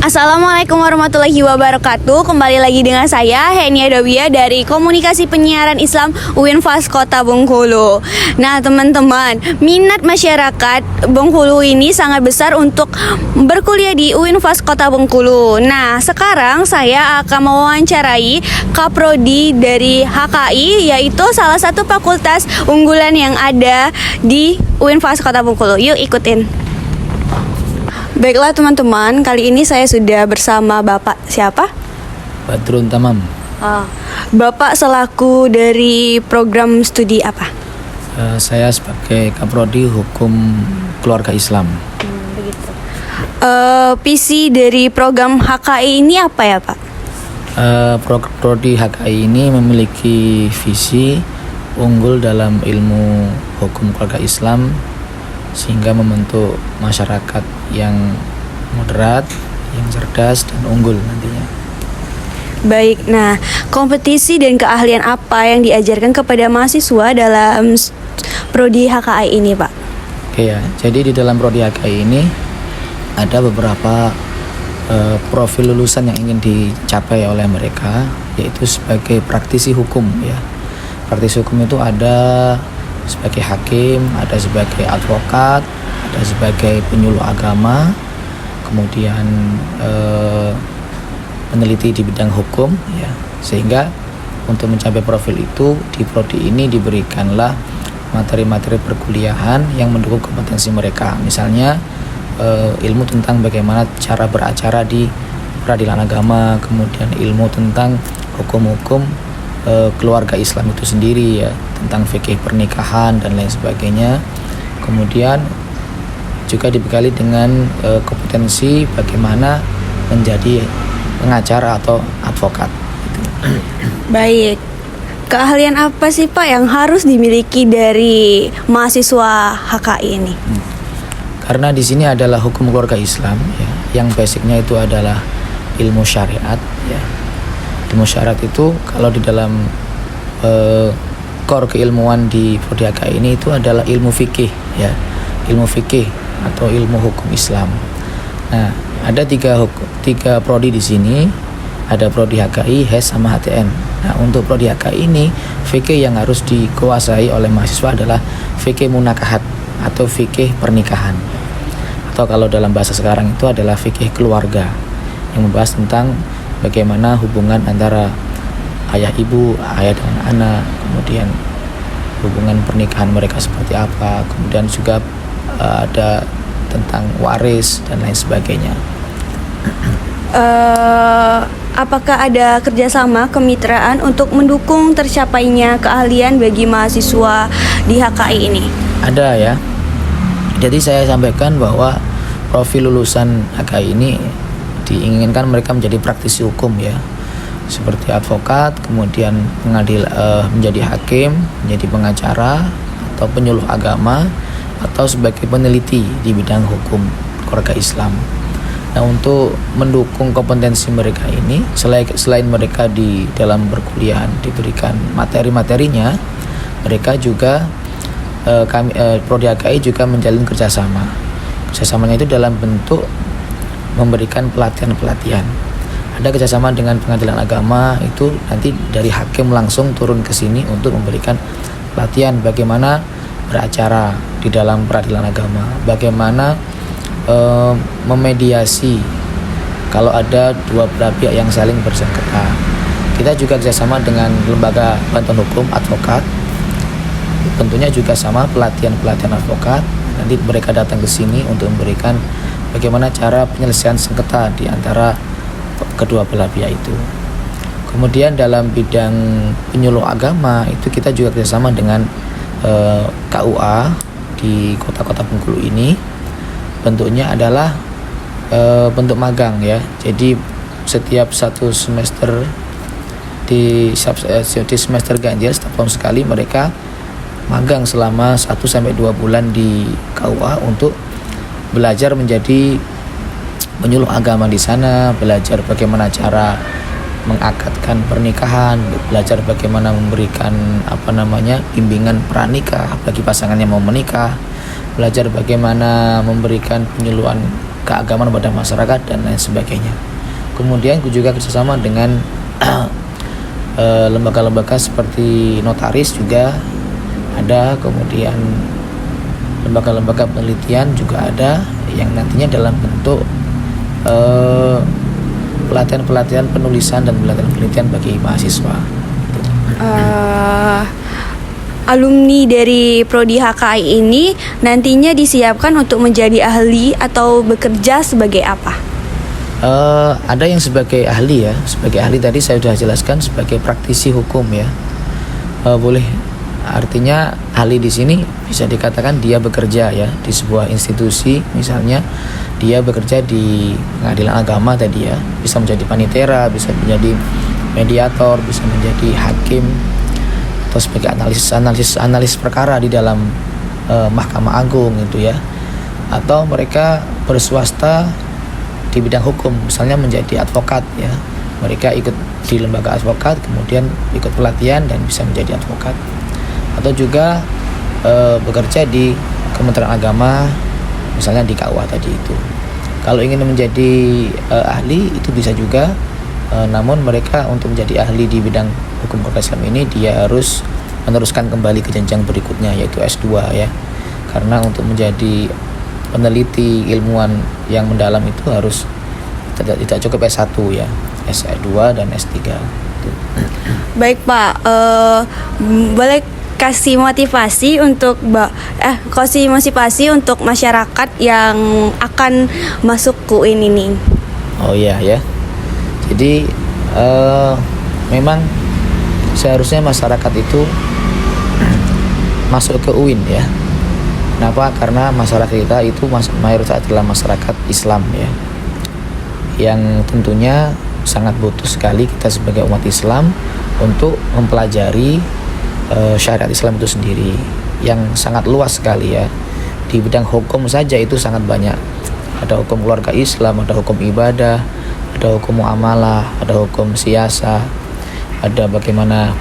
Assalamualaikum warahmatullahi wabarakatuh. Kembali lagi dengan saya Henia Dawia dari Komunikasi Penyiaran Islam UINFAS Kota Bengkulu. Nah teman-teman, minat masyarakat Bengkulu ini sangat besar untuk berkuliah di UINFAS Kota Bengkulu. Nah sekarang saya akan mewawancarai Kaprodi dari HKI, yaitu salah satu fakultas unggulan yang ada di UINFAS Kota Bengkulu. Yuk ikutin. Baiklah teman-teman, kali ini saya sudah bersama Bapak siapa? Badrun Tamam. Bapak selaku dari program studi apa? Saya sebagai Kaprodi Hukum Keluarga Islam. Begitu. Visi dari program HKI ini apa ya Pak? Prodi HKI ini memiliki visi unggul dalam ilmu hukum keluarga Islam, sehingga membentuk masyarakat yang moderat, yang cerdas dan unggul nantinya. Baik, nah kompetisi dan keahlian apa yang diajarkan kepada mahasiswa dalam prodi HKI ini Pak? Oke ya, jadi di dalam prodi HKI ini ada beberapa profil lulusan yang ingin dicapai oleh mereka, yaitu sebagai praktisi hukum ya. Praktisi hukum itu ada sebagai hakim, ada sebagai advokat, ada sebagai penyuluh agama, kemudian peneliti di bidang hukum ya. Sehingga untuk mencapai profil itu di prodi ini diberikanlah materi-materi perkuliahan yang mendukung kompetensi mereka. Misalnya ilmu tentang bagaimana cara beracara di peradilan agama, kemudian ilmu tentang hukum-hukum keluarga Islam itu sendiri ya, tentang fikih pernikahan dan lain sebagainya. Kemudian juga dibekali dengan kompetensi bagaimana menjadi pengacara atau advokat gitu. Baik, keahlian apa sih Pak yang harus dimiliki dari mahasiswa HKI ini? Karena di sini adalah hukum keluarga Islam ya, yang basicnya itu adalah ilmu syariat ya. Ilmu syariat itu kalau di dalam core keilmuan di prodi HKI ini itu adalah ilmu fikih ya, ilmu fikih atau ilmu hukum Islam. Nah, ada tiga prodi di sini, ada prodi HKI, HES sama HTN. Nah, untuk prodi HKI ini fikih yang harus dikuasai oleh mahasiswa adalah fikih munakahat atau fikih pernikahan. Atau kalau dalam bahasa sekarang itu adalah fikih keluarga yang membahas tentang bagaimana hubungan antara ayah ibu, ayah dan anak, kemudian hubungan pernikahan mereka seperti apa, kemudian juga ada tentang waris dan lain sebagainya. Apakah ada kerjasama kemitraan untuk mendukung tercapainya keahlian bagi mahasiswa di HKI ini? Ada ya. Jadi saya sampaikan bahwa profil lulusan HKI ini diinginkan mereka menjadi praktisi hukum ya, seperti advokat, kemudian menjadi hakim, menjadi pengacara atau penyuluh agama, atau sebagai peneliti di bidang hukum keluarga Islam. Nah, untuk mendukung kompetensi mereka ini, selain mereka di dalam perkuliahan diberikan materi-materinya, mereka juga prodi HKI juga menjalin kerjasama. Kerjasamanya itu dalam bentuk memberikan pelatihan-pelatihan. Ada kerjasama dengan pengadilan agama, itu nanti dari hakim langsung turun ke sini untuk memberikan pelatihan bagaimana beracara di dalam peradilan agama, bagaimana memediasi kalau ada dua belah pihak yang saling bersengketa. Kita juga kerjasama dengan lembaga bantuan hukum advokat, tentunya juga sama pelatihan-pelatihan advokat. Nanti mereka datang ke sini untuk memberikan bagaimana cara penyelesaian sengketa di antara kedua belah pihak itu. Kemudian dalam bidang penyuluh agama itu kita juga kerjasama dengan KUA di kota-kota Bengkulu ini. Bentuknya adalah bentuk magang ya. Jadi setiap satu semester di semester ganjil setiap tahun sekali mereka magang selama 1-2 bulan di KUA untuk belajar menjadi penyuluh agama di sana, belajar bagaimana cara mengakadkan pernikahan, belajar bagaimana memberikan bimbingan pranikah bagi pasangan yang mau menikah, belajar bagaimana memberikan penyuluhan keagamaan pada masyarakat dan lain sebagainya. Kemudian juga kerjasama dengan lembaga-lembaga seperti notaris juga ada, kemudian lembaga-lembaga penelitian juga ada yang nantinya dalam bentuk pelatihan-pelatihan penulisan dan pelatihan penelitian bagi mahasiswa. Alumni dari Prodi HKI ini nantinya disiapkan untuk menjadi ahli atau bekerja sebagai apa? Ada yang sebagai ahli ya, sebagai ahli tadi saya sudah jelaskan sebagai praktisi hukum ya. Boleh, artinya ahli di sini bisa dikatakan dia bekerja ya di sebuah institusi, misalnya dia bekerja di pengadilan agama tadi ya, bisa menjadi panitera, bisa menjadi mediator, bisa menjadi hakim atau sebagai analis perkara di dalam Mahkamah Agung itu ya, atau mereka berswasta di bidang hukum, misalnya menjadi advokat ya, mereka ikut di lembaga advokat kemudian ikut pelatihan dan bisa menjadi advokat, atau juga bekerja di Kementerian Agama misalnya di KUA tadi itu. Kalau ingin menjadi ahli itu bisa juga, namun mereka untuk menjadi ahli di bidang hukum keluarga Islam ini dia harus meneruskan kembali ke jenjang berikutnya yaitu S2 ya, karena untuk menjadi peneliti ilmuwan yang mendalam itu harus tidak cukup S1 ya, S2 dan S3 gitu. Baik Pak, boleh kasih motivasi untuk masyarakat yang akan masuk ke UIN ini. Oh iya ya, jadi memang seharusnya masyarakat itu masuk ke UIN ya. Kenapa? Karena masyarakat kita itu mayoritas adalah masyarakat Islam ya, yang tentunya sangat butuh sekali kita sebagai umat Islam untuk mempelajari syariat Islam itu sendiri yang sangat luas sekali ya. Di bidang hukum saja itu sangat banyak. Ada hukum keluarga Islam, ada hukum ibadah, ada hukum muamalah, ada hukum siasa, ada bagaimana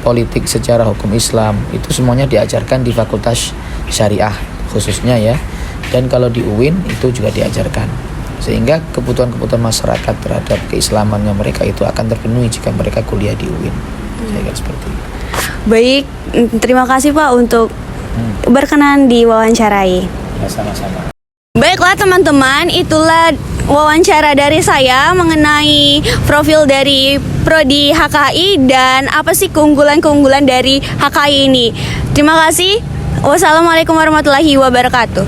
politik secara hukum Islam. Itu semuanya diajarkan di Fakultas Syariah khususnya ya. Dan kalau di UIN itu juga diajarkan. Sehingga kebutuhan-kebutuhan masyarakat terhadap keislamannya mereka itu akan terpenuhi jika mereka kuliah di UIN. Saya kira seperti itu. Baik, terima kasih Pak untuk berkenan diwawancarai. Ya, sama-sama. Baiklah teman-teman, itulah wawancara dari saya mengenai profil dari Prodi HKI dan apa sih keunggulan-keunggulan dari HKI ini. Terima kasih. Wassalamualaikum warahmatullahi wabarakatuh.